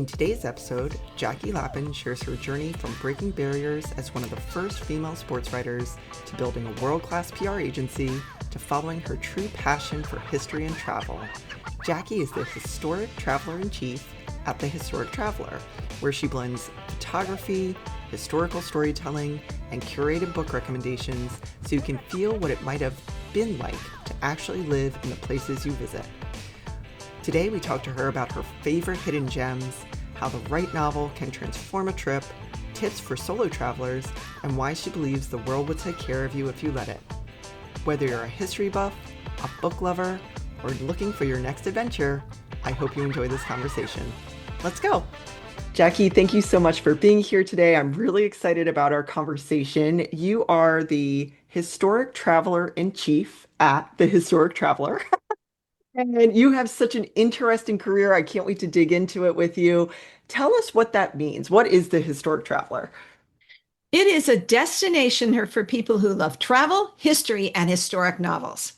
In today's episode, Jackie Lapin shares her journey from breaking barriers as one of the first female sports writers to building a world-class PR agency to following her true passion for history and travel. Jackie is the historic traveler-in-chief at The Historic Traveler, where she blends photography, historical storytelling, and curated book recommendations so you can feel what it might have been like to actually live in the places you visit. Today we talk to her about her favorite hidden gems, how the right novel can transform a trip, tips for solo travelers, and why she believes the world will take care of you if you let it. Whether you're a history buff, a book lover, or looking for your next adventure, I hope you enjoy this conversation. Let's go! Jackie, thank you so much for being here today. I'm really excited about our conversation. You are the historic traveler-in-chief at The Historic Traveler. And you have such an interesting career. I can't wait to dig into it with you. Tell us what that means. What is the Historic Traveler? It is a destination for people who love travel, history, and historic novels.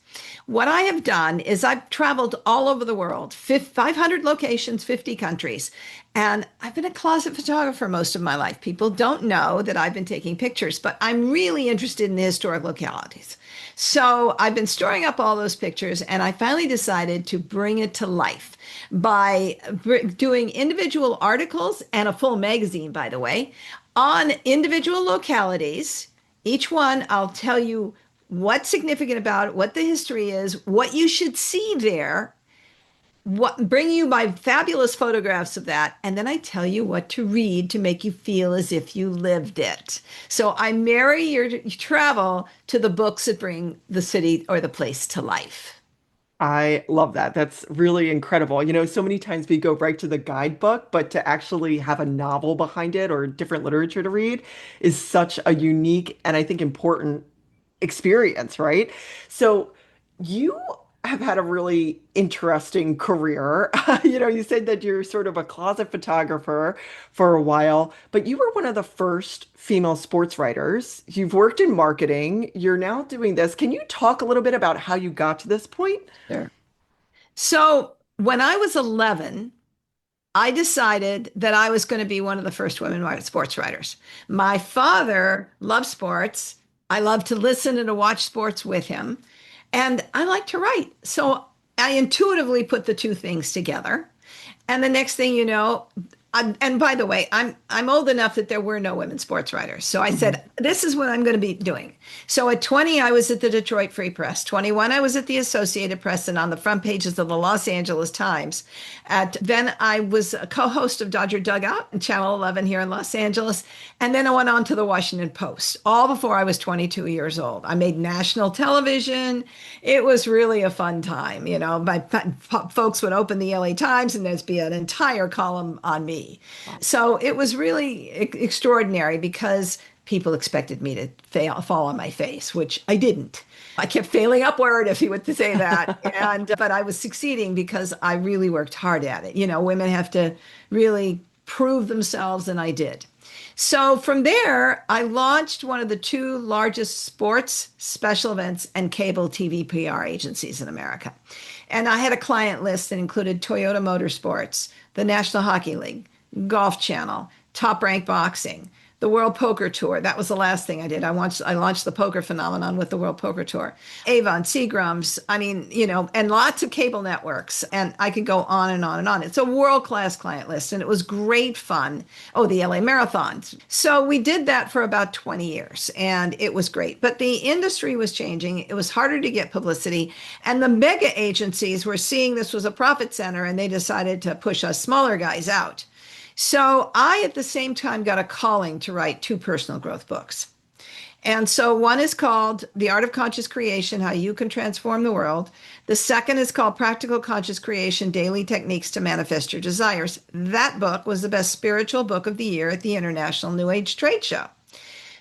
What I have done is I've traveled all over the world, 500 locations, 50 countries, and I've been a closet photographer most of my life. People don't know that I've been taking pictures, but I'm really interested in the historic localities. So I've been storing up all those pictures, and I finally decided to bring it to life by doing individual articles and a full magazine, by the way, on individual localities. Each one, I'll tell you what's significant about it, what the history is, what you should see there, what bring you my fabulous photographs of that, and then I tell you what to read to make you feel as if you lived it. So I marry your travel to the books that bring the city or the place to life. I love that. That's really incredible. You know, so many times we go right to the guidebook, but to actually have a novel behind it or different literature to read is such a unique and I think important experience, right? So you have had a really interesting career. You know, you said that you're sort of a closet photographer for a while, but you were one of the first female sports writers. You've worked in marketing. You're now doing this. Can you talk a little bit about how you got to this point? Sure. So when I was 11, I decided that I was going to be one of the first women sports writers. My father loved sports. I loved to listen and to watch sports with him. And I like to write. So I intuitively put the two things together. And the next thing you know, and by the way, I'm old enough that there were no women sports writers. So I Mhm. said, this is what I'm going to be doing. So at 20, I was at the Detroit Free Press. 21, I was at the Associated Press and on the front pages of the Los Angeles Times. Then I was a co-host of Dodger Dugout in Channel 11 here in Los Angeles. And then I went on to the Washington Post, all before I was 22 years old. I made national television. It was really a fun time. You know, my folks would open the LA Times and there'd be an entire column on me. So it was really extraordinary because people expected me to fall on my face, which I didn't. I kept failing upward, if you would say that. But I was succeeding because I really worked hard at it. You know, women have to really prove themselves, and I did. So from there, I launched one of the two largest sports, special events, and cable TV PR agencies in America. And I had a client list that included Toyota Motorsports, the National Hockey League, Golf Channel, Top Rank Boxing, the World Poker Tour. That was the last thing I did. I launched the poker phenomenon with the World Poker Tour. Avon, Seagram's, I mean, you know, and lots of cable networks. And I could go on and on and on. It's a world-class client list, and it was great fun. Oh, the LA Marathons. So we did that for about 20 years, and it was great. But the industry was changing. It was harder to get publicity. And the mega agencies were seeing this was a profit center, and they decided to push us smaller guys out. So I, at the same time, got a calling to write two personal growth books. And so one is called The Art of Conscious Creation, How You Can Transform the World. The second is called Practical Conscious Creation, Daily Techniques to Manifest Your Desires. That book was the best spiritual book of the year at the International New Age Trade Show.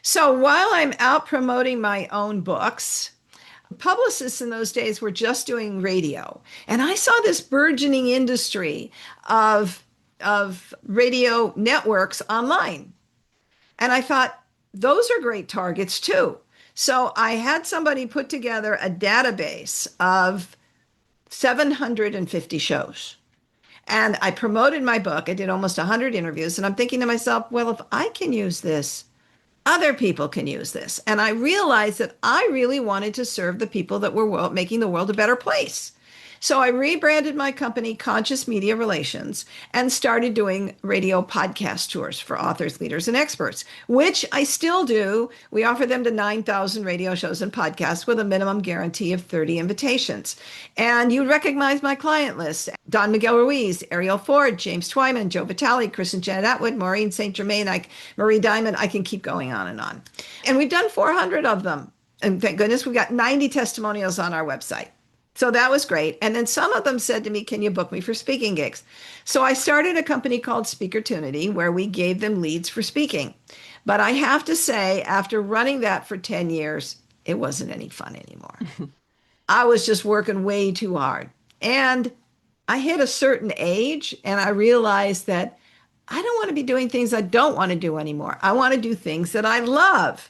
So while I'm out promoting my own books, publicists in those days were just doing radio. And I saw this burgeoning industry of radio networks online. And I thought, those are great targets too. So I had somebody put together a database of 750 shows. And I promoted my book. I did almost 100 interviews. And I'm thinking to myself, well, if I can use this, other people can use this. And I realized that I really wanted to serve the people that were making the world a better place. So I rebranded my company, Conscious Media Relations, and started doing radio podcast tours for authors, leaders, and experts, which I still do. We offer them to 9,000 radio shows and podcasts with a minimum guarantee of 30 invitations. And you recognize my client list: Don Miguel Ruiz, Ariel Ford, James Twyman, Joe Vitale, Chris and Janet Atwood, Maureen St. Germain, Marie Diamond. I can keep going on and on. And we've done 400 of them. And thank goodness we've got 90 testimonials on our website. So that was great. And then some of them said to me, can you book me for speaking gigs? So I started a company called Speakertunity, where we gave them leads for speaking. But I have to say, after running that for 10 years, it wasn't any fun anymore. I was just working way too hard. And I hit a certain age and I realized that I don't want to be doing things I don't want to do anymore. I want to do things that I love.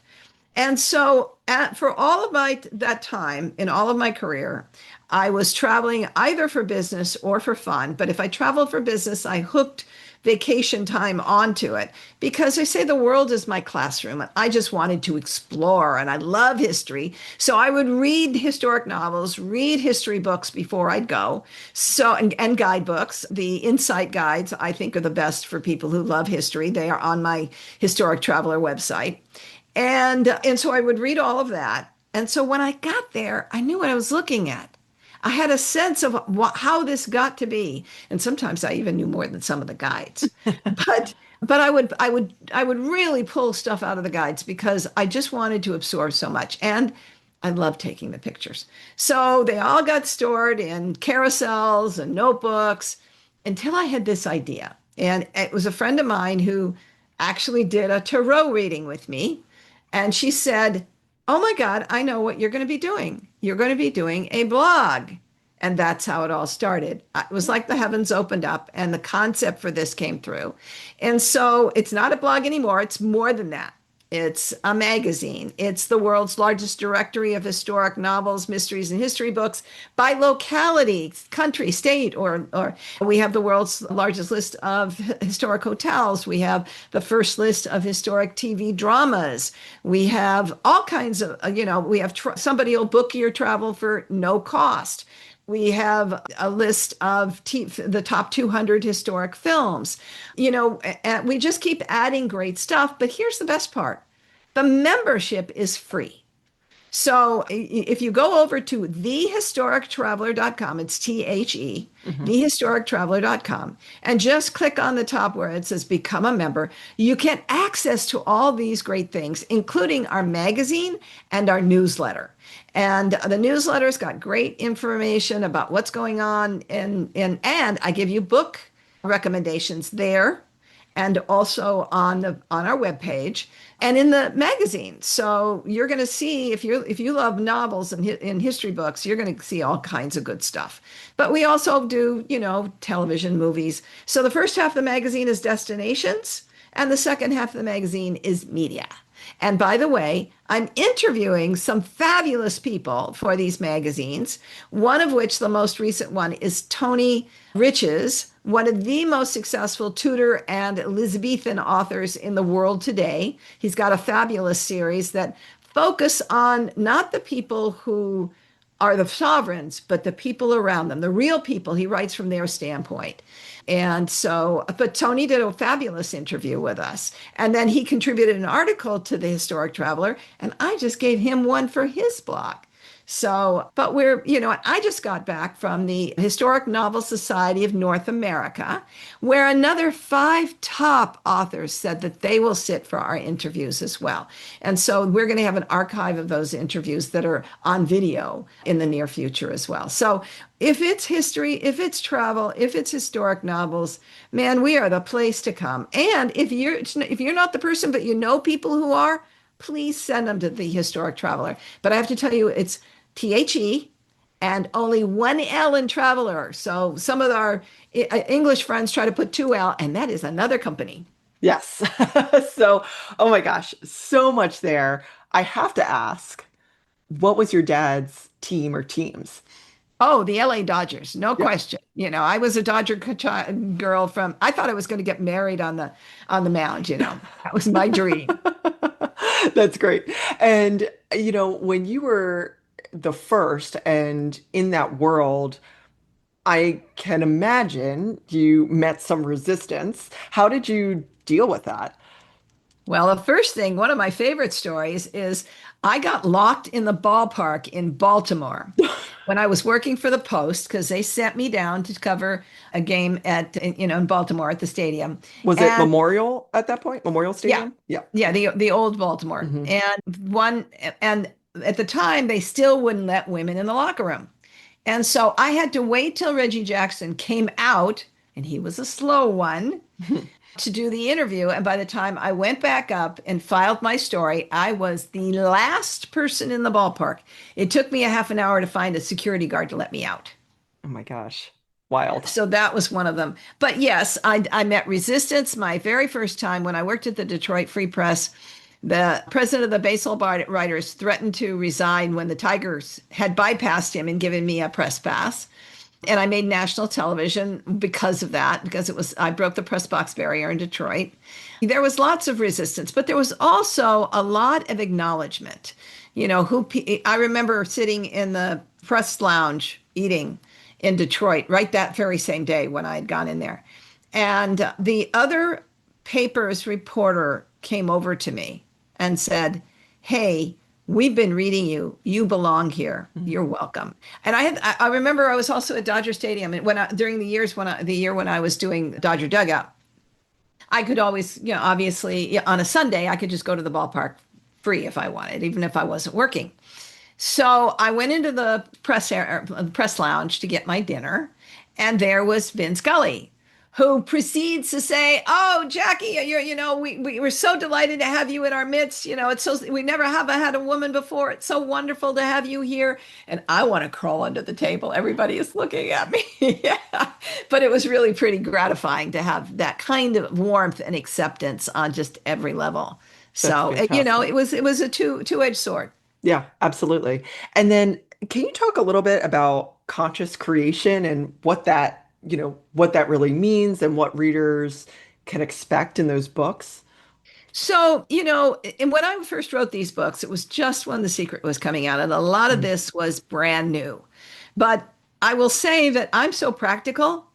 And so for all of that time in all of my career, I was traveling either for business or for fun. But if I traveled for business, I hooked vacation time onto it because I say the world is my classroom and I just wanted to explore and I love history. So I would read historic novels, read history books before I'd go. So, and guidebooks. The Insight guides, I think, are the best for people who love history. They are on my Historic Traveler website. And so I would read all of that. And so when I got there, I knew what I was looking at. I had a sense of how this got to be. And sometimes I even knew more than some of the guides. But I would really pull stuff out of the guides because I just wanted to absorb so much. And I love taking the pictures. So they all got stored in carousels and notebooks until I had this idea. And it was a friend of mine who actually did a tarot reading with me. And she said, oh my God, I know what you're going to be doing. You're going to be doing a blog. And that's how it all started. It was like the heavens opened up and the concept for this came through. And so it's not a blog anymore. It's more than that. It's a magazine. It's the world's largest directory of historic novels, mysteries, and history books by locality, country, state, or we have the world's largest list of historic hotels. We have the first list of historic TV dramas. We have all kinds of, we have somebody will book your travel for no cost. We have a list of the top 200 historic films. And we just keep adding great stuff. But here's the best part. The membership is free. So if you go over to thehistorictraveler.com, it's THE, thehistorictraveler.com, and just click on the top where it says become a member, you get access to all these great things, including our magazine and our newsletter. And the newsletter's got great information about what's going on. And I give you book recommendations there and also on our webpage and in the magazine. So you're going to see, if you love novels and history books, you're going to see all kinds of good stuff. But we also do, television, movies. So the first half of the magazine is destinations, and the second half of the magazine is media. And by the way, I'm interviewing some fabulous people for these magazines, one of which, the most recent one, is Tony Riches, one of the most successful Tudor and Elizabethan authors in the world today. He's got a fabulous series that focus on not the people who are the sovereigns, but the people around them, the real people. He writes from their standpoint. And so, but Tony did a fabulous interview with us. And then he contributed an article to the Historic Traveler, and I just gave him one for his blog. So, but I just got back from the Historic Novel Society of North America, where another 5 top authors said that they will sit for our interviews as well. And so we're going to have an archive of those interviews that are on video in the near future as well. So if it's history, if it's travel, if it's historic novels, man, we are the place to come. And if you're not the person, but you know people who are, please send them to the Historic Traveler. But I have to tell you, it's THE and only one L in Traveler. So some of our English friends try to put 2 L, and that is another company. Yes. So, oh my gosh, so much there. I have to ask, what was your dad's team or teams? Oh, the LA Dodgers, no Yeah. question. I was a Dodger girl from, I thought I was going to get married on the mound, That was my dream. That's great. And, when you were the first and in that world, I can imagine you met some resistance. How did you deal with that? Well, the first thing, one of my favorite stories is I got locked in the ballpark in Baltimore when I was working for the Post because they sent me down to cover a game in Baltimore at the stadium. Was it And Memorial at that point? Memorial yeah, Stadium? Yeah. yeah, the old Baltimore. Hmm. And at the time they still wouldn't let women in the locker room. And so I had to wait till Reggie Jackson came out, and he was a slow one to do the interview. And by the time I went back up and filed my story, I was the last person in the ballpark. It took me a half an hour to find a security guard to let me out. Oh my gosh. Wild. So that was one of them. But yes, I met resistance my very first time when I worked at the Detroit Free Press. The president of the baseball writers threatened to resign when the Tigers had bypassed him and given me a press pass. And I made national television because of that, because I broke the press box barrier in Detroit. There was lots of resistance, but there was also a lot of acknowledgement. I remember sitting in the press lounge eating in Detroit right that very same day when I had gone in there. And the other paper's reporter came over to me and said, "Hey, we've been reading you. You belong here. You're welcome." And I remember I was also at Dodger Stadium, and during the year when I was doing Dodger Dugout, I could always, obviously on a Sunday, I could just go to the ballpark free if I wanted, even if I wasn't working. So I went into the press lounge to get my dinner, and there was Vin Scully, who proceeds to say, "Oh, Jackie, we were so delighted to have you in our midst. We never have had a woman before. It's so wonderful to have you here." And I want to crawl under the table. Everybody is looking at me. Yeah. But it was really pretty gratifying to have that kind of warmth and acceptance on just every level. That's So, fantastic. it was a two-edged sword. Yeah, absolutely. And then can you talk a little bit about conscious creation and what that really means and what readers can expect in those books? So, and when I first wrote these books, it was just when The Secret was coming out, and a lot of Mm. this was brand new. But I will say that I'm so practical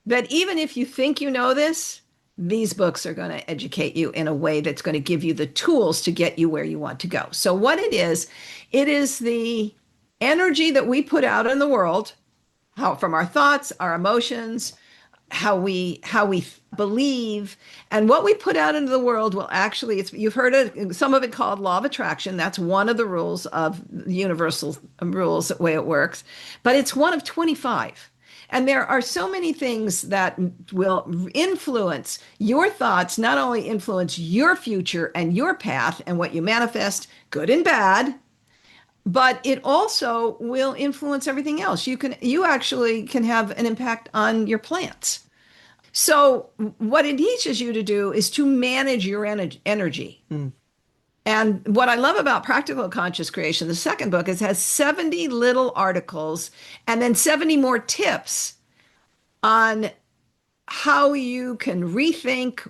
that even if you think you know this, these books are going to educate you in a way that's going to give you the tools to get you where you want to go. So, what it is the energy that we put out in the world, how from our thoughts, our emotions, how we believe, and what we put out into the world will actually, you've heard it, some of it called law of attraction. That's one of the rules of the universal rules, the way it works, but it's one of 25. And there are so many things that will influence your thoughts, not only influence your future and your path and what you manifest, good and bad, but it also will influence everything else. You actually can have an impact on your plants. So what it teaches you to do is to manage your energy. Mm. And what I love about Practical Conscious Creation, the second book, is it has 70 little articles and then 70 more tips on how you can rethink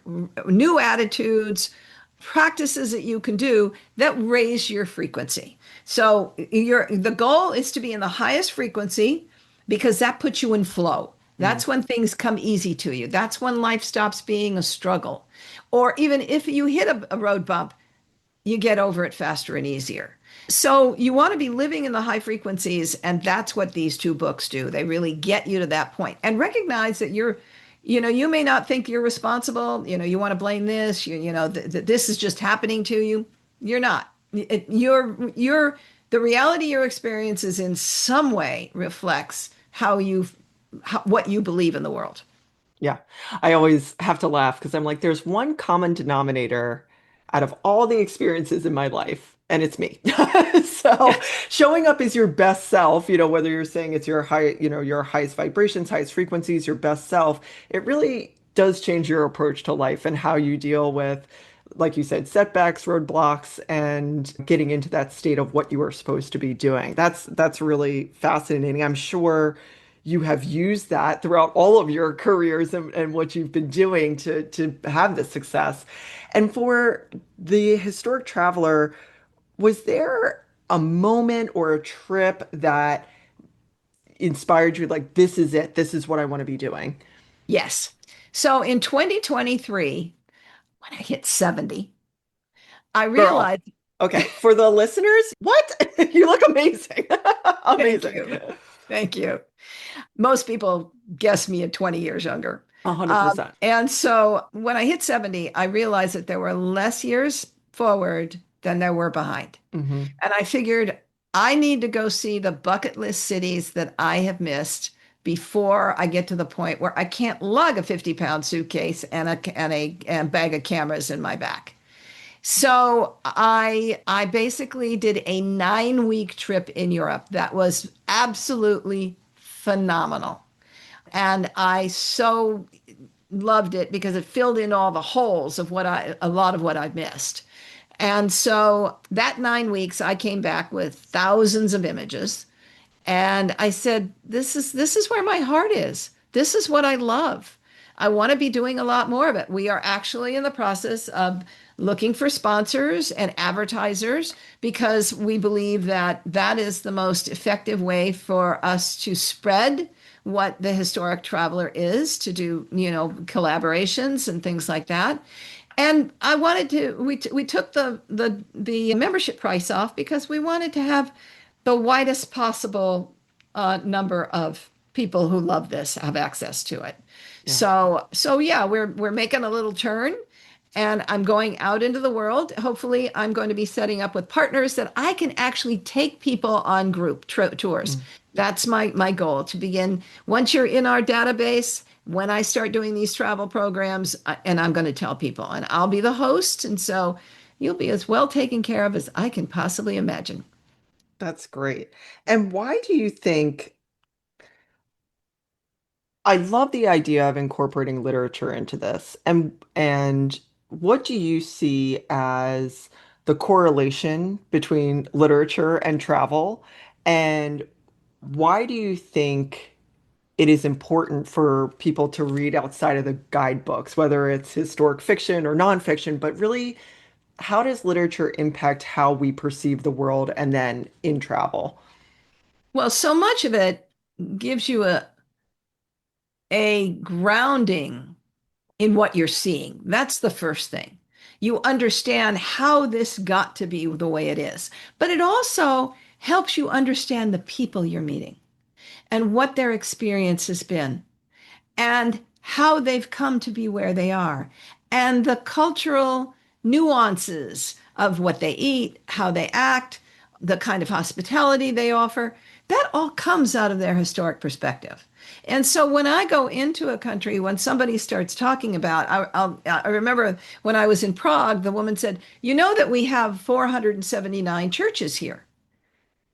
new attitudes, practices that you can do that raise your frequency. So the goal is to be in the highest frequency because that puts you in flow. Mm. That's when things come easy to you. That's when life stops being a struggle. Or even if you hit a road bump, you get over it faster and easier. So you want to be living in the high frequencies, and that's what these two books do. They really get you to that point and recognize that you may not think you're responsible. You want to blame this. This is just happening to you. You're not. The reality your experiences in some way reflects what you believe in the world. Yeah. I always have to laugh because I'm like, there's one common denominator out of all the experiences in my life, and it's me. So Yes. showing up as your best self, whether you're saying it's your highest vibrations, highest frequencies, your best self, it really does change your approach to life and how you deal with like you said, setbacks, roadblocks, and getting into that state of what you were supposed to be doing. That's really fascinating. I'm sure you have used that throughout all of your careers and what you've been doing to have this success. And for the historic traveler, was there a moment or a trip that inspired you, like, this is it, this is what I want to be doing? Yes. So in 2023, when I hit 70, I Girl. realized, Okay, for the listeners, what? You look amazing. thank Amazing. you. Thank you. Most people guess me at 20 years younger. 100%. And so when I hit 70, I realized that there were less years forward than there were behind. Hmm. And I figured I need to go see the bucket list cities that I have missed before I get to the point where I can't lug a 50-pound suitcase and bag of cameras in my back. So I basically did a 9-week trip in Europe that was absolutely phenomenal. And I so loved it because it filled in all the holes of a lot of what I missed. And so that 9 weeks, I came back with thousands of images. And I said, this is where my heart is. This is what I love. I want to be doing a lot more of it. We are actually in the process of looking for sponsors and advertisers because we believe that that is the most effective way for us to spread what the historic traveler is, to do, collaborations and things like that. And I wanted to, we took the membership price off because we wanted to have the widest possible number of people who love this have access to it. Yeah. So yeah, we're making a little turn, and I'm going out into the world. Hopefully, I'm going to be setting up with partners that I can actually take people on group tours. Mm. That's my goal to begin. Once you're in our database, when I start doing these travel programs, and I'm going to tell people, and I'll be the host, and so you'll be as well taken care of as I can possibly imagine. That's great. And why do you think I love the idea of incorporating literature into this? And what do you see as the correlation between literature and travel? And why do you think it is important for people to read outside of the guidebooks, whether it's historic fiction or nonfiction, but really, how does literature impact how we perceive the world and then in travel? Well, so much of it gives you a grounding in what you're seeing. That's the first thing. You understand how this got to be the way it is, but it also helps you understand the people you're meeting and what their experience has been and how they've come to be where they are and the cultural nuances of what they eat, how they act, the kind of hospitality they offer. That all comes out of their historic perspective. And so when I go into a country, when somebody starts talking about, I remember when I was in Prague, the woman said, "You know that we have 479 churches here,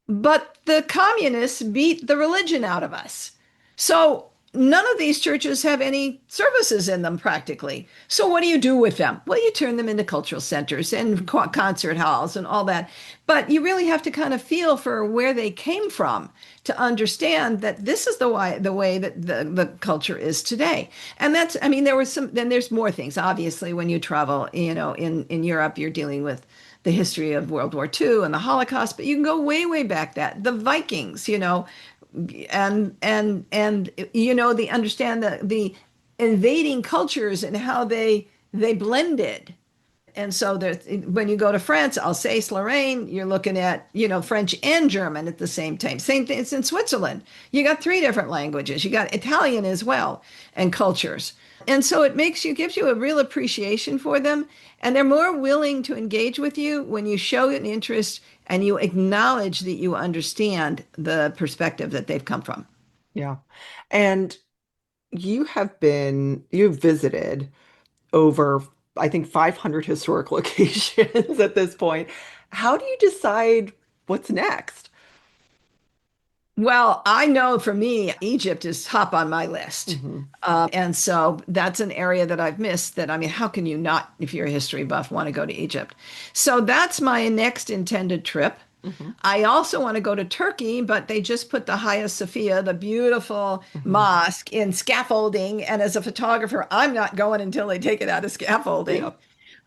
but the communists beat the religion out of us. So none of these churches have any services in them practically. So what do you do with them? Well, you turn them into cultural centers and concert halls and all that. But you really have to kind of feel for where they came from to understand that this is the way that the culture is today. And that's, I mean, there was some, then there's more things. Obviously, when you travel, in Europe, you're dealing with the history of World War II and the Holocaust, but you can go way, way back that the Vikings, and they understand the invading cultures and how they blended. And so there's, when you go to France, Alsace-Lorraine, you're looking at, French and German at the same time. Same thing, it's in Switzerland. You got 3 different languages. You got Italian as well, and cultures. And so gives you a real appreciation for them. And they're more willing to engage with you when you show an interest and you acknowledge that you understand the perspective that they've come from. Yeah. And you've visited over, I think, 500 historic locations at this point. How do you decide what's next? Well, I know for me, Egypt is top on my list. Hmm. And so that's an area that I've missed that, I mean, how can you not, if you're a history buff, want to go to Egypt? So that's my next intended trip. Hmm. I also want to go to Turkey, but they just put the Hagia Sophia, the beautiful Hmm. mosque, in scaffolding. And as a photographer, I'm not going until they take it out of scaffolding. Yeah.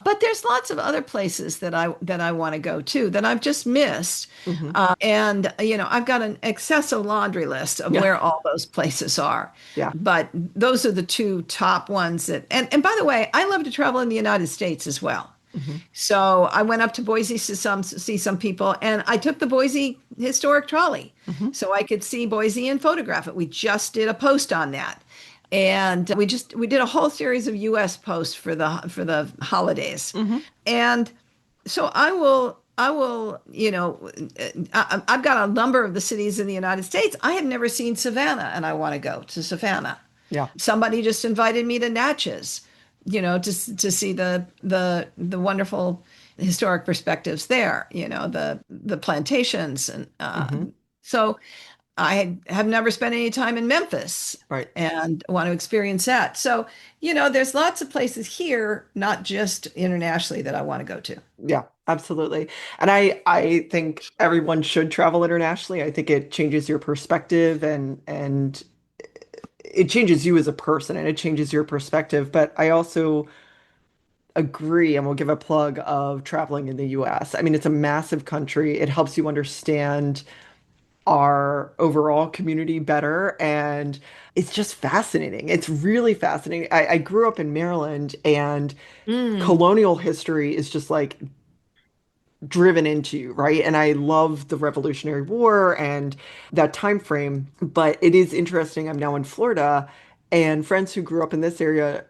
But there's lots of other places that I want to go to that I've just missed. Hmm. And I've got an excessive laundry list of Yeah. where all those places are. Yeah. But those are the two top ones that, and by the way, I love to travel in the United States as well. Hmm. So I went up to Boise to see some people, and I took the Boise historic trolley Hmm. so I could see Boise and photograph it. We just did a post on that. And we did a whole series of US posts for the holidays. Hmm. And so I will, I've got a number of the cities in the United States. I have never seen Savannah, and I want to go to Savannah. Yeah. Somebody just invited me to Natchez, to see the wonderful historic perspectives there, the plantations. And Hmm. so have never spent any time in Memphis Right. and want to experience that. So, there's lots of places here, not just internationally, that I want to go to. Yeah, absolutely. And I think everyone should travel internationally. I think it changes your perspective and it changes you as a person and it changes your perspective. But I also agree, and we'll give a plug of traveling in the US. I mean, it's a massive country. It helps you understand our overall community better. And it's just fascinating. It's really fascinating. I grew up in Maryland, and Mm. colonial history is just like driven into you, right? And I love the Revolutionary War and that time frame. But it is interesting. I'm now in Florida, and friends who grew up in this area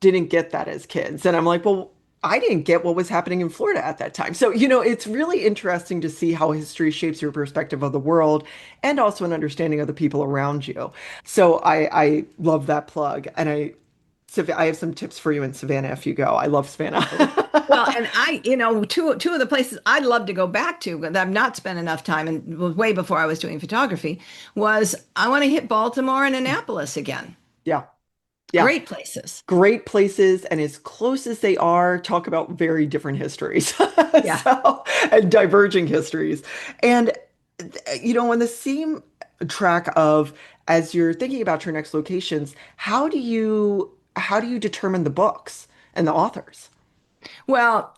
didn't get that as kids. And I'm like, well, I didn't get what was happening in Florida at that time. So, it's really interesting to see how history shapes your perspective of the world and also an understanding of the people around you. So I love that plug. And I have some tips for you in Savannah if you go. I love Savannah. Well, and two of the places I'd love to go back to, but I've not spent enough time, and was way before I was doing photography, was I want to hit Baltimore and Annapolis again. Yeah. Yeah. Great places. Great places, and as close as they are, talk about very different histories. Yeah. So, and diverging histories. And on the same track of, as you're thinking about your next locations, how do you determine the books and the authors? Well,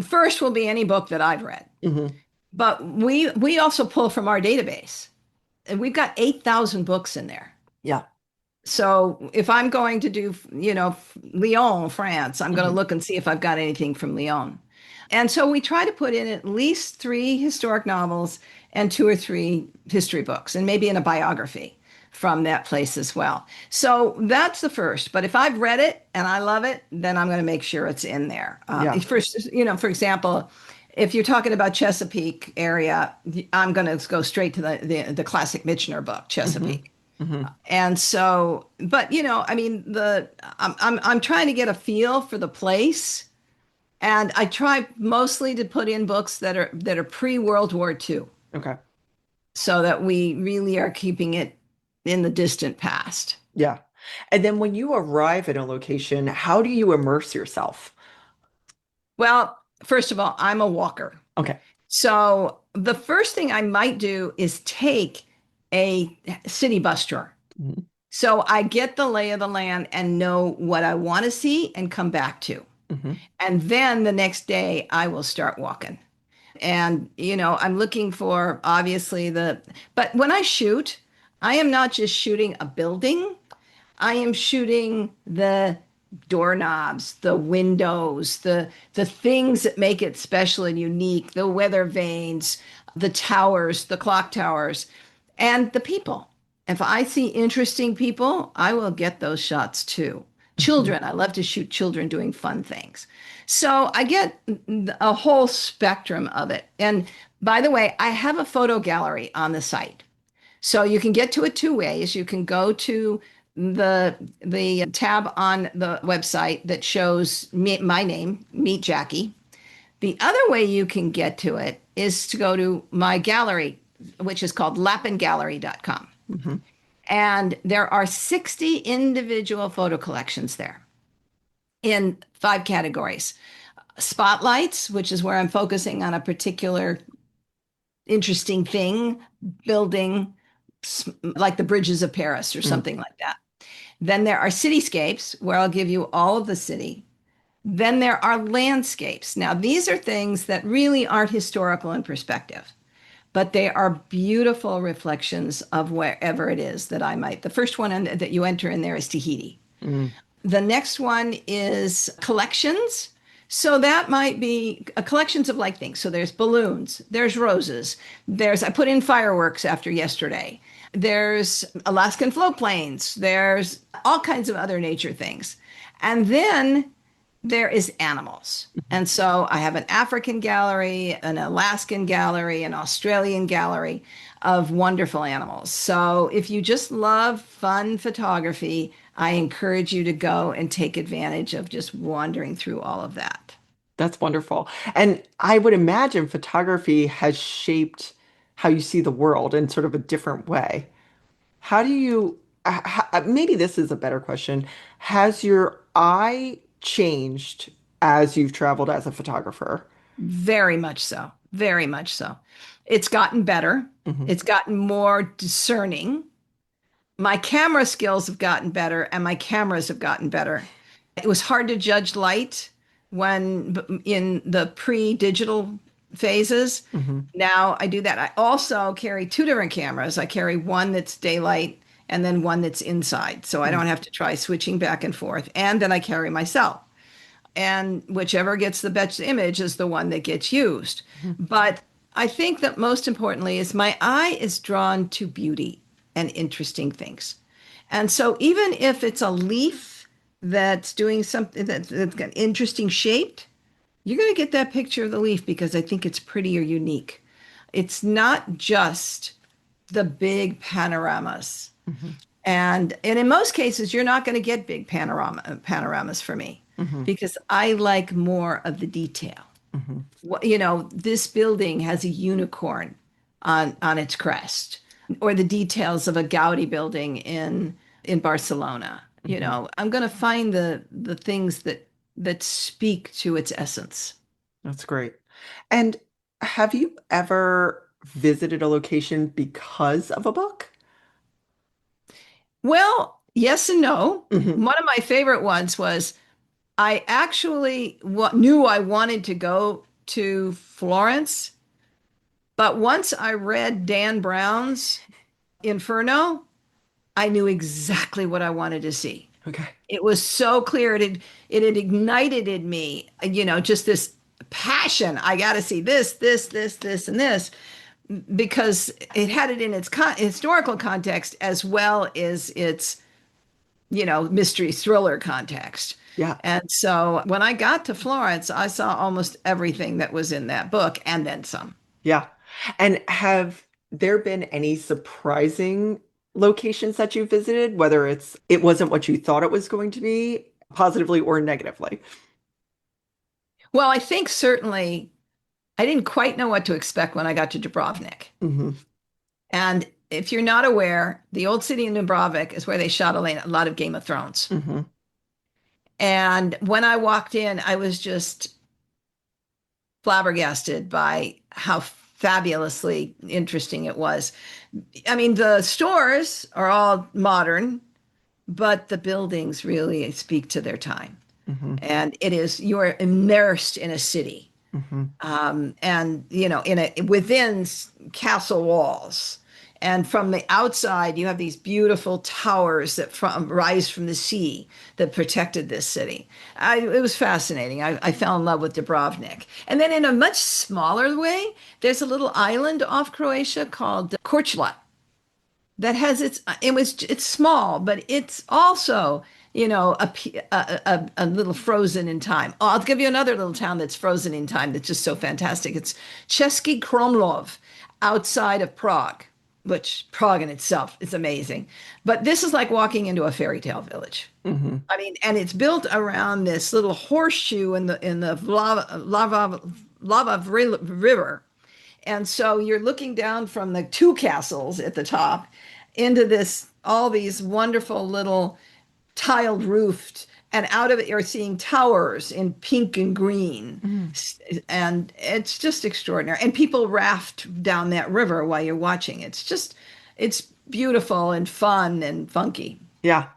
first will be any book that I've read, Hmm. but we also pull from our database, and we've got 8,000 books in there. Yeah. So if I'm going to do, Lyon, France, I'm going to Hmm. look and see if I've got anything from Lyon. And so we try to put in at least three historic novels and two or three history books, and maybe in a biography from that place as well. So that's the first. But if I've read it and I love it, then I'm going to make sure it's in there. Yeah. For example, if you're talking about Chesapeake area, I'm going to go straight to the classic Michener book, Hmm. Chesapeake. Hmm. And so, but I mean, I'm trying to get a feel for the place, and I try mostly to put in books that are pre-World War II, Okay. so that we really are keeping it in the distant past. Yeah. And then when you arrive at a location, how do you immerse yourself? Well, first of all, I'm a walker. Okay. So the first thing I might do is take a city bus tour. Hmm. So I get the lay of the land and know what I want to see and come back to. Hmm. And then the next day I will start walking. And, I'm looking for obviously but when I shoot, I am not just shooting a building, I am shooting the doorknobs, the windows, the things that make it special and unique, the weather vanes, the towers, the clock towers, and the people. If I see interesting people, I will get those shots too. Hmm. Children, I love to shoot children doing fun things. So I get a whole spectrum of it. And by the way, I have a photo gallery on the site. So you can get to it two ways. You can go to the tab on the website that shows my name, Meet Jackie. The other way you can get to it is to go to my gallery which is called lapingallery.com. Hmm. And there are 60 individual photo collections there in 5 categories. Spotlights, which is where I'm focusing on a particular interesting thing, building like the bridges of Paris or Mm. something like that. Then there are cityscapes, where I'll give you all of the city. Then there are landscapes. Now, these are things that really aren't historical in perspective, but they are beautiful reflections of wherever it is that I might. The first one that you enter in there is Tahiti. Mm. The next one is collections. So that might be collections of like things. So there's balloons, there's roses, I put in fireworks after yesterday. There's Alaskan float planes, there's all kinds of other nature things. And then there is animals. And so I have an African gallery, an Alaskan gallery, an Australian gallery of wonderful animals. So if you just love fun photography, I encourage you to go and take advantage of just wandering through all of that. That's wonderful. And I would imagine photography has shaped how you see the world in sort of a different way. How do you, maybe this is a better question. Has your eye changed as you've traveled as a photographer? Very much so. Very much so. It's gotten better. Hmm. It's gotten more discerning. My camera skills have gotten better and my cameras have gotten better. It was hard to judge light when in the pre-digital phases. Hmm. Now I do that. I also carry 2 different cameras. I carry one that's daylight and then one that's inside. So I don't have to try switching back and forth. And then I carry my cell. And whichever gets the best image is the one that gets used. But I think that most importantly is my eye is drawn to beauty and interesting things. And so even if it's a leaf that's doing something that's got interesting shape, you're going to get that picture of the leaf because I think it's pretty or unique. It's not just the big panoramas. Hmm. And in most cases, you're not going to get big panoramas for me Hmm. because I like more of the detail. Hmm. This building has a unicorn on its crest, or the details of a Gaudi building in Barcelona. Hmm. I'm going to find the things that speak to its essence. That's great. And have you ever visited a location because of a book? Well, yes and no. Hmm. One of my favorite ones was I actually knew I wanted to go to Florence, but once I read Dan Brown's Inferno, I knew exactly what I wanted to see. Okay. It was so clear. It had ignited in me, just this passion. I got to see this, and this, because it had it in its historical context as well as its, mystery thriller context. Yeah. And so when I got to Florence, I saw almost everything that was in that book and then some. Yeah. And have there been any surprising locations that you visited, whether it wasn't what you thought it was going to be, positively or negatively? Well, I think certainly I didn't quite know what to expect when I got to Dubrovnik. Hmm. And if you're not aware, the old city in Dubrovnik is where they shot a lot of Game of Thrones. Hmm. And when I walked in, I was just flabbergasted by how fabulously interesting it was. I mean, the stores are all modern, but the buildings really speak to their time. Hmm. And you're immersed in a city. Hmm. And within castle walls. And from the outside, you have these beautiful towers that rise from the sea that protected this city. It was fascinating. I fell in love with Dubrovnik. And then in a much smaller way, there's a little island off Croatia called Korčula that has it's small, but it's also, a little frozen in time. Oh, I'll give you another little town that's frozen in time that's just so fantastic. It's Cesky Krumlov outside of Prague, which Prague in itself is amazing. But this is like walking into a fairy tale village. Hmm. I mean, and it's built around this little horseshoe in the lava river, And so you're looking down from the two castles at the top into this, all these wonderful little tiled roofed, and out of it you're seeing towers in pink and green. Mm. And it's just extraordinary. And people raft down that river while you're watching. It's beautiful and fun and funky. Yeah.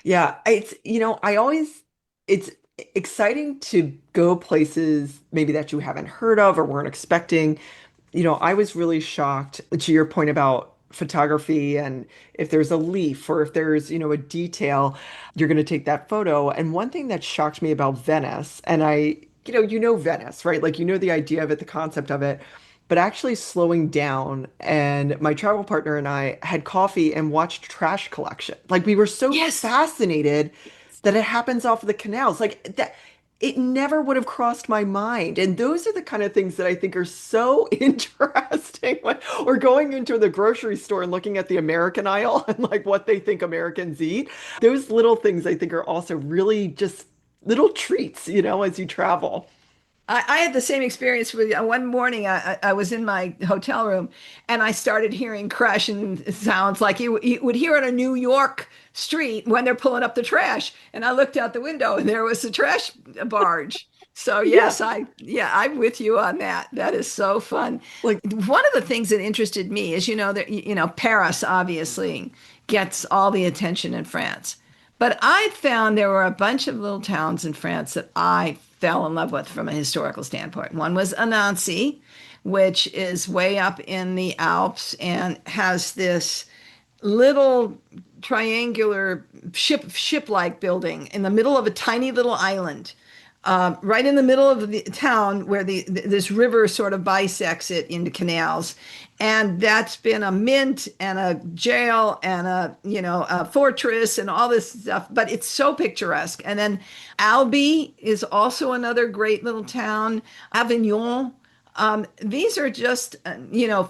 Yeah. I always, it's exciting to go places maybe that you haven't heard of or weren't expecting. I was really shocked to your point about photography and if there's a leaf or if there's, a detail, you're going to take that photo. And one thing that shocked me about Venice, and Venice, right? Like, the idea of it, the concept of it, but actually slowing down and my travel partner and I had coffee and watched trash collection. Like we were so Yes. fascinated that it happens off of the canals. Like that it never would have crossed my mind. And those are the kind of things that I think are so interesting. Or going into the grocery store and looking at the American aisle and like what they think Americans eat. Those little things I think are also really just little treats, as you travel. I had the same experience with one morning. I was in my hotel room and I started hearing crashing sounds like you would hear on a New York street when they're pulling up the trash. And I looked out the window and there was a trash barge. So Yeah. yes, I'm with you on that. That is so fun. Like, One of the things that interested me is, that Paris obviously gets all the attention in France. But I found there were a bunch of little towns in France that I fell in love with from a historical standpoint. One was Annecy, which is way up in the Alps and has this little triangular ship-like building in the middle of a tiny little island, right in the middle of the town where this river sort of bisects it into canals. And that's been a mint and a jail and a fortress and all this stuff, but it's so picturesque. And then Albi is also another great little town. Avignon. These are just,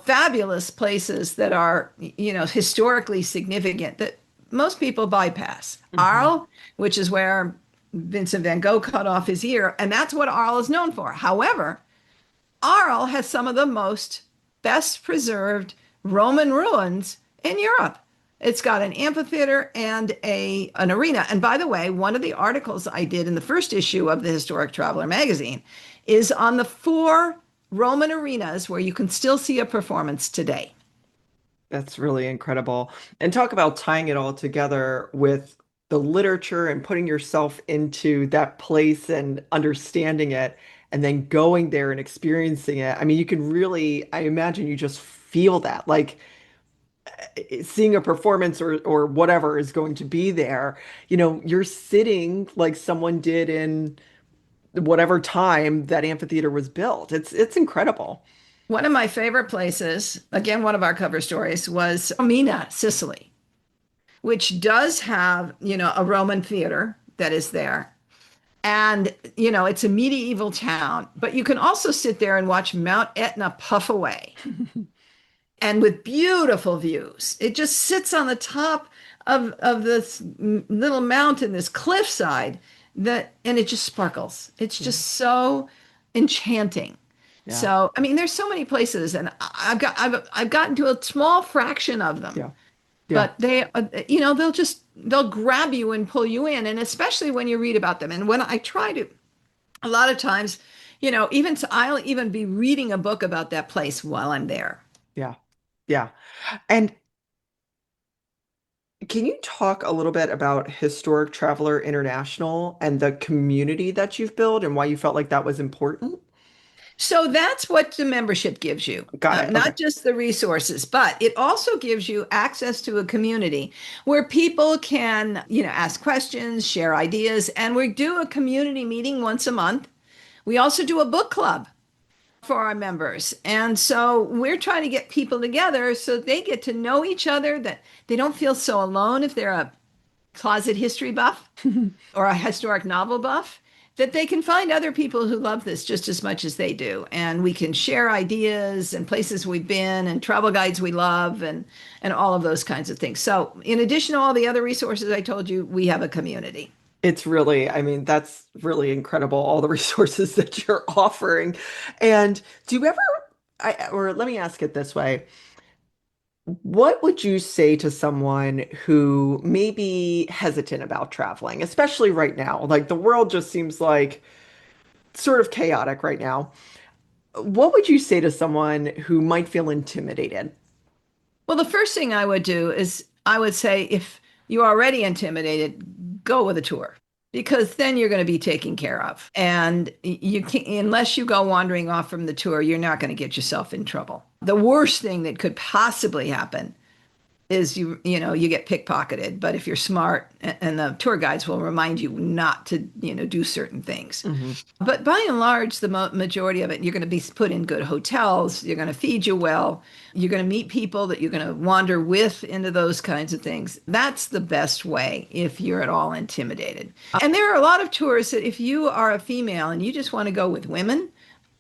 fabulous places that are, historically significant that most people bypass. mhm. Arles, which is where Vincent van Gogh cut off his ear, and that's what Arles is known for. However, Arles has some of the most best preserved Roman ruins in Europe. It's got an amphitheater and an arena. And by the way, one of the articles I did in the first issue of the Historic Traveler magazine is on the 4 Roman arenas where you can still see a performance today. That's really incredible. And talk about tying it all together with the literature and putting yourself into that place and understanding it, and then going there and experiencing it. I mean, you can really, I imagine you just feel that, like seeing a performance or whatever is going to be there. You're sitting like someone did in whatever time that amphitheater was built. It's incredible. One of my favorite places, again, one of our cover stories, was Mina, Sicily, which does have, a Roman theater that is there. And, it's a medieval town, but you can also sit there and watch Mount Etna puff away and with beautiful views. It just sits on the top of this little mountain, this cliffside and it just sparkles. It's Yeah. just so enchanting. Yeah. So, I mean, there's so many places, and I've gotten to a small fraction of them, Yeah. Yeah. but they'll grab you and pull you in, and especially when you read about them. And when I try to, a lot of times, I'll even be reading a book about that place while I'm there. Yeah. Yeah. And can you talk a little bit about Historic Traveler International and the community that you've built and why you felt like that was important? So that's what the membership gives you, Got it. Okay. not just the resources, but it also gives you access to a community where people can, ask questions, share ideas, and we do a community meeting once a month. We also do a book club for our members. And so we're trying to get people together so they get to know each other, that they don't feel so alone if they're a closet history buff or a historic novel buff, that they can find other people who love this just as much as they do. And we can share ideas and places we've been and travel guides we love and all of those kinds of things. So in addition to all the other resources I told you, we have a community. It's really, I mean, that's really incredible, all the resources that you're offering. And do you ever or let me ask it this way. What would you say to someone who may be hesitant about traveling, especially right now? Like the world just seems like sort of chaotic right now. What would you say to someone who might feel intimidated? Well, the first thing I would do is I would say if you're already intimidated, go with a tour because then you're going to be taken care of. And you can, unless you go wandering off from the tour, you're not going to get yourself in trouble. The worst thing that could possibly happen is you get pickpocketed, but if you're smart, and the tour guides will remind you not to do certain things. Hmm. But by and large, the majority of it, you're going to be put in good hotels, you're going to feed you well, you're going to meet people that you're going to wander with into those kinds of things. That's the best way if you're at all intimidated. And there are a lot of tours that if you are a female and you just want to go with women,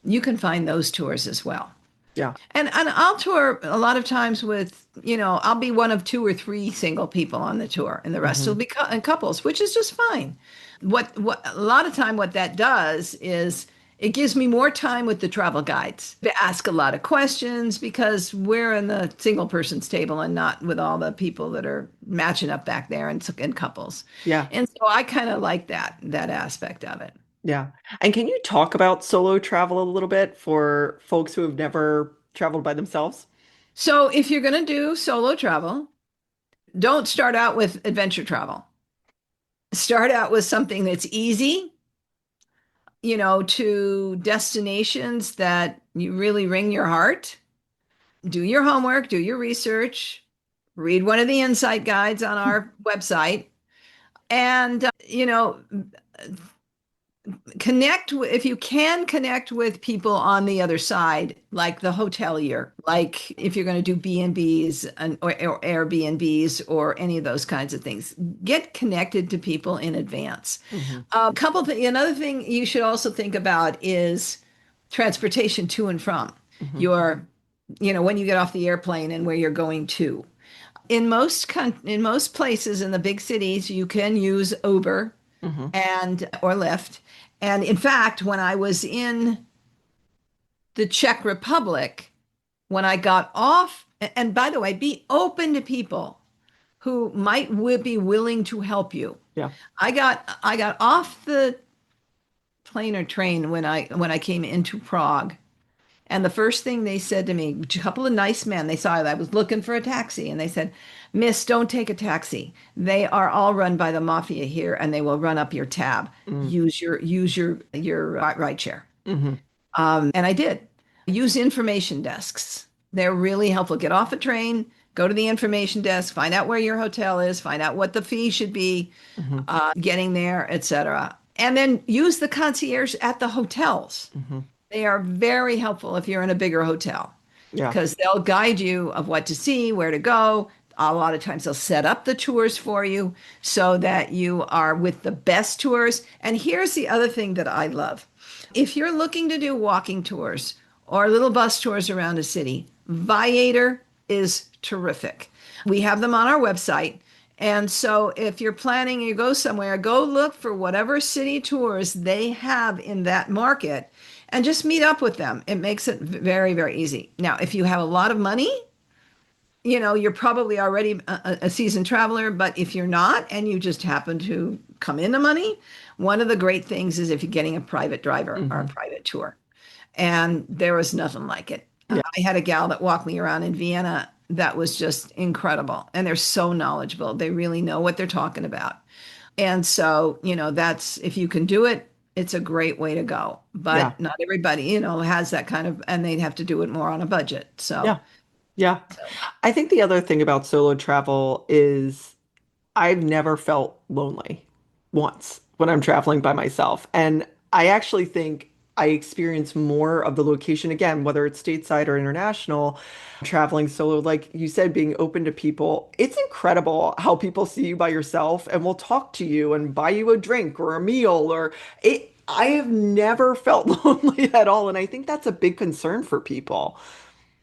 you can find those tours as well. Yeah. And I'll tour a lot of times with, I'll be one of two or three single people on the tour, and the rest will Hmm. be couples, which is just fine. What a lot of time what that does is it gives me more time with the travel guides to ask a lot of questions because we're in the single person's table and not with all the people that are matching up back there in couples. Yeah. And so I kind of like that aspect of it. Yeah. And can you talk about solo travel a little bit for folks who have never traveled by themselves? So if you're going to do solo travel, don't start out with adventure travel. Start out with something that's easy, to destinations that you really ring your heart. Do your homework, do your research, read one of the insight guides on our website, and, if you can connect with people on the other side, like the hotelier, like if you're going to do B&Bs or Airbnbs or any of those kinds of things, get connected to people in advance. Hmm. Another thing you should also think about is transportation to and from Hmm. your, when you get off the airplane and where you're going to. In most places in the big cities, you can use Uber Hmm. and or Lyft. And in fact, when I was in the Czech Republic, when I got off, and by the way, be open to people who would be willing to help you. Yeah. I got off the plane or train when I came into Prague. And the first thing they said to me, a couple of nice men, they saw that I was looking for a taxi, and they said, "Miss, don't take a taxi. They are all run by the mafia here, and they will run up your tab. Mm. Use your ride share." Hmm. And I did. Use information desks. They're really helpful. Get off a train, go to the information desk, find out where your hotel is, find out what the fee should be, Hmm. getting there, etc. And then use the concierge at the hotels. Hmm. They are very helpful if you're in a bigger hotel Yeah. because they'll guide you of what to see, where to go. A lot of times they'll set up the tours for you so that you are with the best tours. And here's the other thing that I love. If you're looking to do walking tours or little bus tours around a city, Viator is terrific. We have them on our website. And so if you're planning you go somewhere, go look for whatever city tours they have in that market and just meet up with them. It makes it very, very easy. Now, if you have a lot of money, you're probably already a seasoned traveler, but if you're not and you just happen to come into money, one of the great things is if you're getting a private driver or a Hmm. private tour. And there was nothing like it. Yeah. I had a gal that walked me around in Vienna that was just incredible. And they're so knowledgeable. They really know what they're talking about. And so, that's if you can do it, it's a great way to go. Yeah. But not everybody, has that kind of, and they'd have to do it more on a budget. So, Yeah. Yeah. I think the other thing about solo travel is I've never felt lonely once when I'm traveling by myself. And I actually think I experience more of the location again, whether it's stateside or international, traveling solo, like you said, being open to people. It's incredible how people see you by yourself and will talk to you and buy you a drink or a meal or it. I have never felt lonely at all. And I think that's a big concern for people.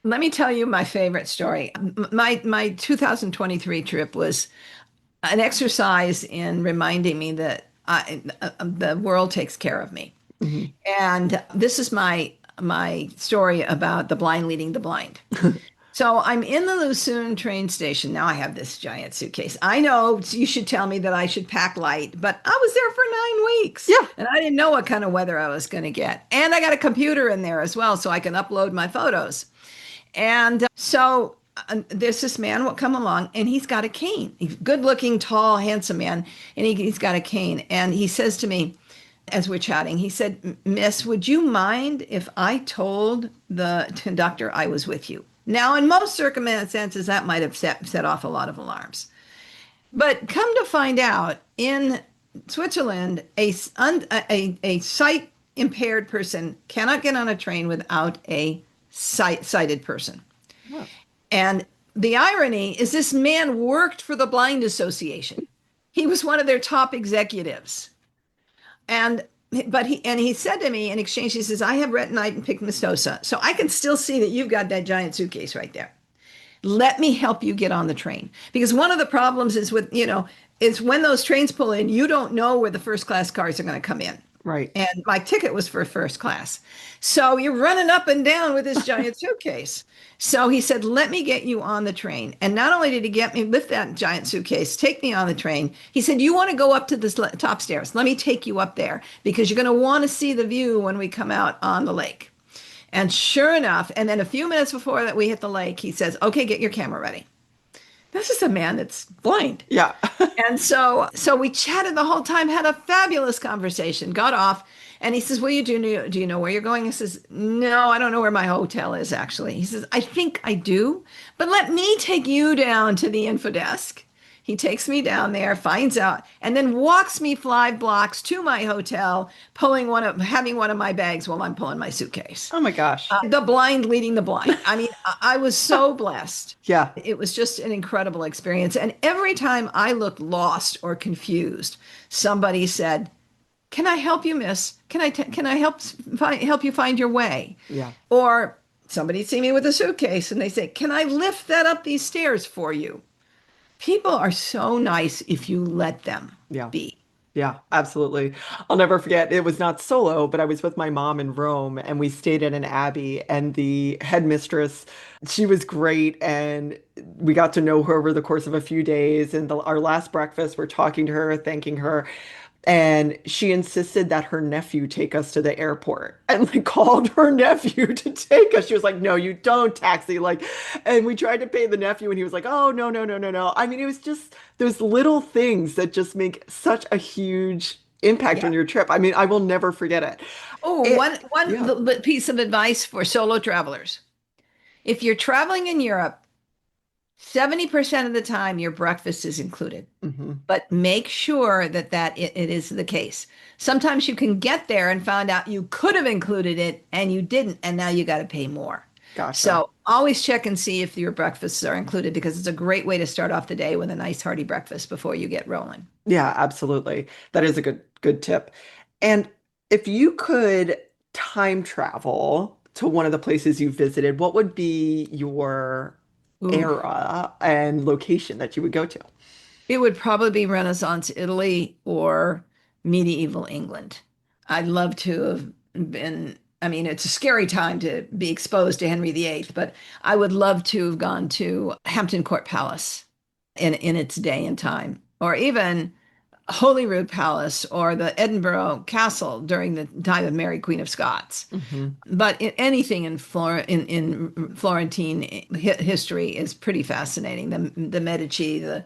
let me tell you my favorite story. My 2023 trip was an exercise in reminding me that the world takes care of me. Hmm. And this is my my story about the blind leading the blind. So I'm in the Lucerne train station. Now I have this giant suitcase. I know you should tell me that I should pack light, but I was there for 9 weeks Yeah. and I didn't know what kind of weather I was going to get. And I got a computer in there as well, so I can upload my photos. And there's this man will come along and he's got a cane. He's good looking, tall, handsome man. And he's got a cane. And he says to me, as we're chatting, he said, Miss, would you mind if I told the conductor I was with you? Now, in most circumstances, that might have set off a lot of alarms. But come to find out, in Switzerland, a sight impaired person cannot get on a train without a sighted person. Oh. And the irony is this man worked for the Blind Association. He was one of their top executives. He said to me in exchange, he says, I have retinitis and pigmentosa, so I can still see that you've got that giant suitcase right there. Let me help you get on the train. Because one of the problems is is when those trains pull in, you don't know where the first class cars are going to come in. Right. And my ticket was for first class. So you're running up and down with this giant suitcase. So he said, let me get you on the train. And not only did he get me lift that giant suitcase, take me on the train, he said, you want to go up to this top stairs? Let me take you up there because you're going to want to see the view when we come out on the lake. And sure enough, and then a few minutes before that we hit the lake, he says, okay, get your camera ready. This is a man that's blind. Yeah. And so we chatted the whole time, had a fabulous conversation, got off. And he says, do you know where you're going? He says, no, I don't know where my hotel is, actually. He says, I think I do, but let me take you down to the info desk. He takes me down there, finds out, and then walks me 5 blocks to my hotel, having one of my bags while I'm pulling my suitcase. Oh my gosh. The blind leading the blind. I mean, I was so blessed. Yeah. It was just an incredible experience. And every time I looked lost or confused, somebody said, can I help you, miss? Can I help you find your way? Yeah. Or somebody see me with a suitcase and they say, can I lift that up these stairs for you? People are so nice if you let them be. Yeah, absolutely. I'll never forget. It was not solo, but I was with my mom in Rome and we stayed at an abbey and the headmistress, she was great. And we got to know her over the course of a few days. And our last breakfast, we're talking to her, thanking her. And she insisted that her nephew take us to the airport and called her nephew to take us. She was like, no, you don't taxi. And we tried to pay the nephew and he was like, oh, no, no, no, no, no. I mean, it was just those little things that just make such a huge impact on your trip. I mean, I will never forget it. Oh, one piece of advice for solo travelers. If you're traveling in Europe, 70% of the time your breakfast is included, but make sure that it is the case. Sometimes you can get there and find out you could have included it and you didn't, and now you got to pay more. Gotcha. So always check and see if your breakfasts are included because it's a great way to start off the day with a nice hearty breakfast before you get rolling. Yeah, absolutely. That is a good tip. And if you could time travel to one of the places you visited, what would be your era and location that you would go to? It would probably be Renaissance Italy or medieval England. I'd love to have been, I mean, it's a scary time to be exposed to Henry VIII, but I would love to have gone to Hampton Court Palace in its day and time, or even Holyrood Palace or the Edinburgh Castle during the time of Mary, Queen of Scots. But anything in Florentine history is pretty fascinating. The Medici, I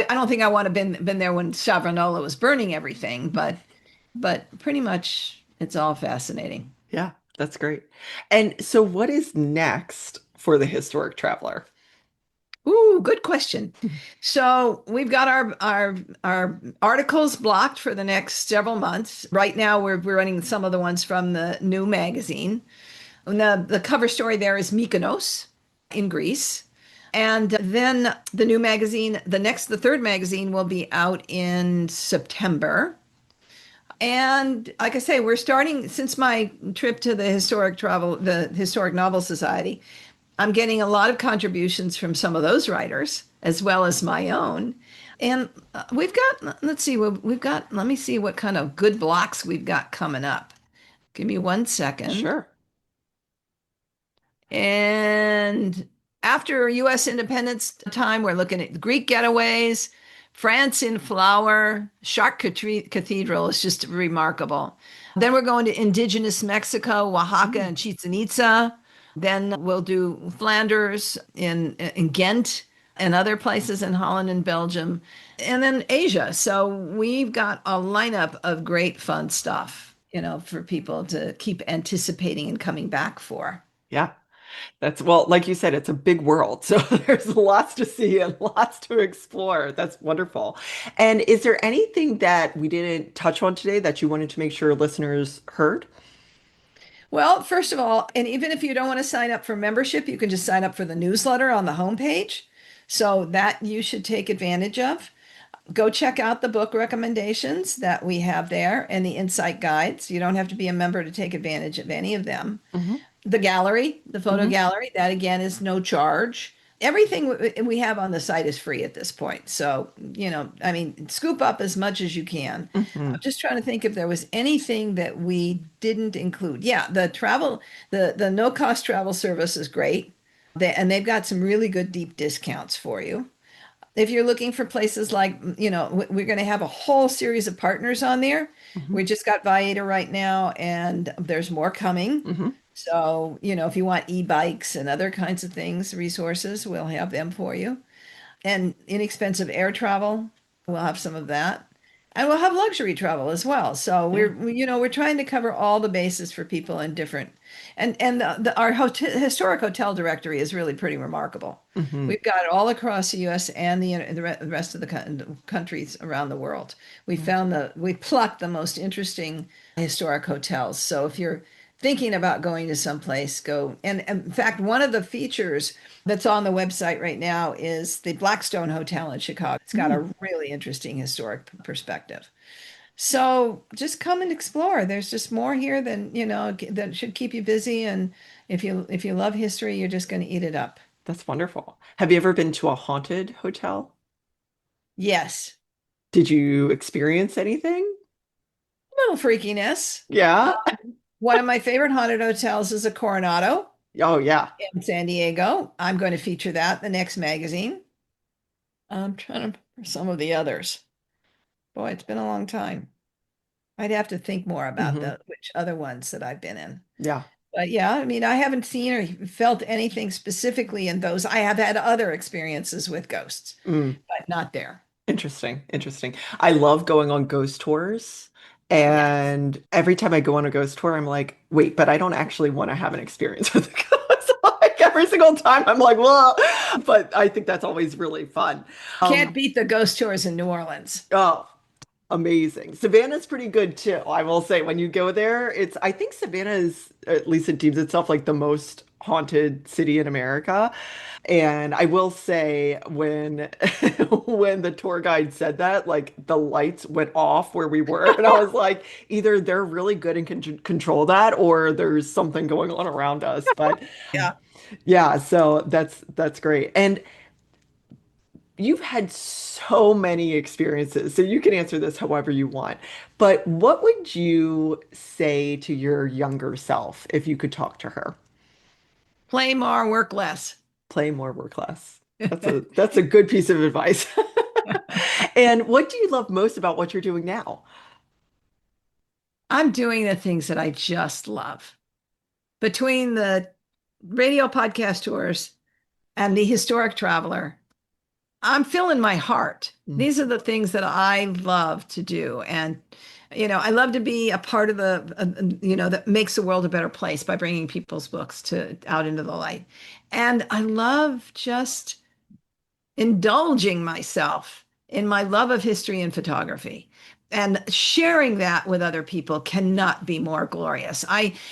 don't think I want to been there when Savonarola was burning everything, but pretty much it's all fascinating. Yeah, that's great. And so what is next for the historic traveler? Ooh, good question. So we've got our articles blocked for the next several months. Right now, we're running some of the ones from the new magazine. And the cover story there is Mykonos in Greece. And then the new magazine, the third magazine will be out in September. And like I say, we're starting, since my trip to the Historic Novel Society, I'm getting a lot of contributions from some of those writers, as well as my own. And let me see what kind of good blocks we've got coming up. Give me 1 second. Sure. And after U.S. independence time, we're looking at Greek getaways, France in flower, Cathedral is just remarkable. Then we're going to indigenous Mexico, Oaxaca, Mm. and Chichen Itza. Then we'll do Flanders in Ghent and other places in Holland and Belgium, and then Asia. So we've got a lineup of great fun stuff, for people to keep anticipating and coming back for. Yeah. That's well, like you said, it's a big world. So there's lots to see and lots to explore. That's wonderful. And is there anything that we didn't touch on today that you wanted to make sure listeners heard? Well, first of all, and even if you don't want to sign up for membership, you can just sign up for the newsletter on the homepage. So that you should take advantage of. Go check out the book recommendations that we have there and the insight guides. You don't have to be a member to take advantage of any of them. Hmm. The gallery, the photo Hmm. gallery, that again is no charge. Everything we have on the site is free at this point. So, I mean, scoop up as much as you can. Hmm. I'm just trying to think if there was anything that we didn't include. Yeah, the no cost travel service is great. And they've got some really good deep discounts for you. If you're looking for places like, we're going to have a whole series of partners on there. Hmm. We just got Viator right now, and there's more coming. Hmm. So, if you want e-bikes and other kinds of things, resources, we'll have them for you. And inexpensive air travel, we'll have some of that. And we'll have luxury travel as well. So Yeah. we're trying to cover all the bases for people in different, and our historic hotel directory is really pretty remarkable. Hmm. We've got it all across the U.S. and the rest of the countries around the world. We plucked the most interesting historic hotels. So if you're thinking about going to someplace, go. And in fact, one of the features that's on the website right now is the Blackstone Hotel in Chicago. It's got a Mm. really interesting historic perspective. So just come and explore. There's just more here than, that should keep you busy. And if you love history, you're just going to eat it up. That's wonderful. Have you ever been to a haunted hotel? Yes, Did you experience anything? little freakiness. Yeah. One of my favorite haunted hotels is a Coronado Oh, yeah. in San Diego. I'm going to feature that in the next magazine. I'm trying to for some of the others. Boy, it's been a long time. I'd have to think more about Hmm. the which other ones that I've been in. Yeah. But yeah, I mean, I haven't seen or felt anything specifically in those. I have had other experiences with ghosts, Mm. but not there. Interesting. Interesting. I love going on ghost tours. Yes. And every time I go on a ghost tour, I'm like, wait, but I don't actually want to have an experience with a ghost. Like every single time, I'm like, whoa. But I think that's always really fun. Can't Um, beat the ghost tours in New Orleans. oh, amazing. Savannah's pretty good too. I will say when you go there, I think Savannah is, at least it deems itself like the most haunted city in America. And I will say when when the tour guide said that, like the lights went off where we were, and I was like, either they're really good and can control that, or there's something going on around us. But Yeah. yeah, so that's great. And you've had so many experiences, so you can answer this however you want. But what would you say to your younger self if you could talk to her? Play more, work less. Play more, work less. That's a good piece of advice. And what do you love most about what you're doing now? I'm doing the things that I just love. Between the radio podcast tours and the historic traveler, I'm filling my heart. Mm. These are the things that I love to do. And, I love to be a part of that makes the world a better place by bringing people's books to out into the light. And I love just indulging myself in my love of history and photography. And sharing that with other people cannot be more glorious.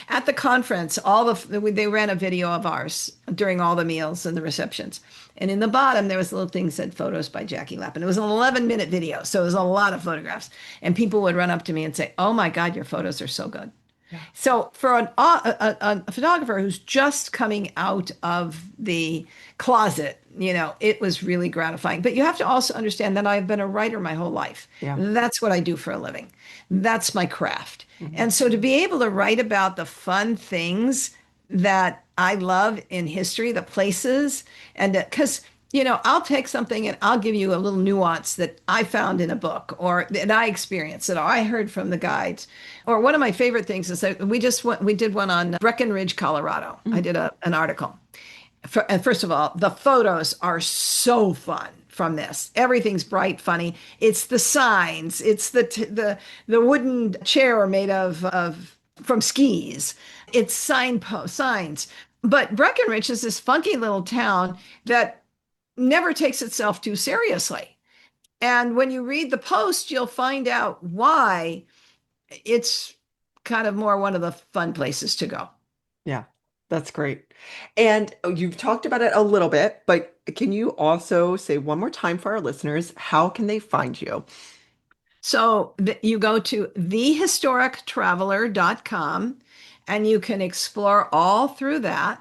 At the conference, they ran a video of ours during all the meals and the receptions. And in the bottom, there was a little thing that said photos by Jackie Lapin. It was an 11-minute video, so it was a lot of photographs. And people would run up to me and say, "Oh my God, your photos are so good." Yeah. So for a photographer who's just coming out of the closet, it was really gratifying. But you have to also understand that I've been a writer my whole life. Yeah. That's what I do for a living. That's my craft. And so to be able to write about the fun things that I love in history, the places, and because, I'll take something and I'll give you a little nuance that I found in a book or that I experienced that I heard from the guides. Or one of my favorite things is that we did one on Breckenridge, Colorado. I did an article. And first of all, the photos are so fun from this. Everything's bright, funny. It's the signs. It's the wooden chair made of from skis. It's signs. But Breckenridge is this funky little town that never takes itself too seriously. And when you read the post, you'll find out why it's kind of more one of the fun places to go. Yeah, that's great. And you've talked about it a little bit, but can you also say one more time for our listeners, how can they find you? So you go to thehistorictraveler.com and you can explore all through that.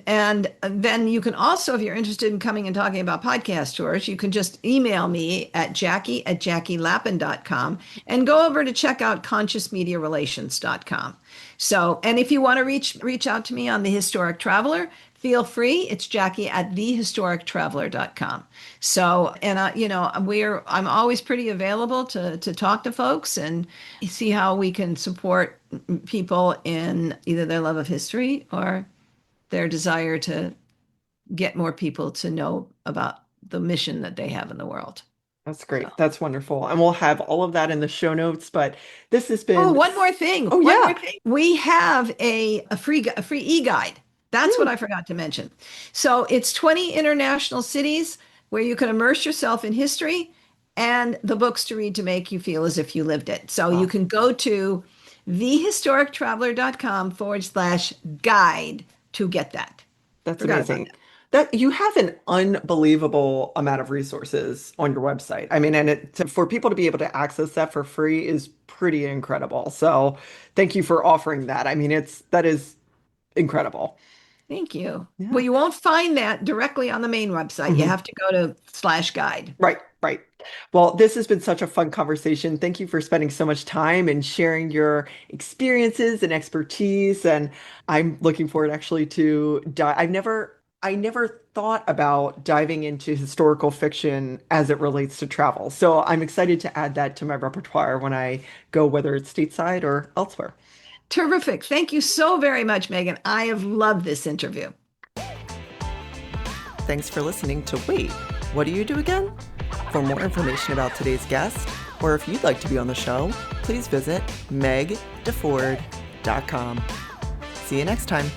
And then you can also, if you're interested in coming and talking about podcast tours, you can just email me at jackie@jackielapin.com and go over to check out consciousmediarelations.com. So, and if you want to reach out to me on The Historic Traveler, feel free. It's jackie@thehistorictraveler.com. So, and I'm always pretty available to talk to folks and see how we can support people in either their love of history or their desire to get more people to know about the mission that they have in the world. That's great. So. That's wonderful. And we'll have all of that in the show notes, but this has been... Oh, one more thing. Oh, one more thing. We have a free e-guide. That's what I forgot to mention. So it's 20 international cities where you can immerse yourself in history and the books to read to make you feel as if you lived it. So you can go to thehistorictraveler.com/guide to get that. That's amazing. That you have an unbelievable amount of resources on your website. I mean, and for people to be able to access that for free is pretty incredible. So thank you for offering that. I mean, that is incredible. Thank you. Yeah. Well, you won't find that directly on the main website. You have to go to /guide. Right. Well, this has been such a fun conversation. Thank you for spending so much time and sharing your experiences and expertise. And I'm looking forward actually to I never thought about diving into historical fiction as it relates to travel. So I'm excited to add that to my repertoire when I go, whether it's stateside or elsewhere. Terrific. Thank you so very much, Megan. I have loved this interview. Thanks for listening to Wait, What Do You Do Again? For more information about today's guest, or if you'd like to be on the show, please visit megdeford.com. See you next time.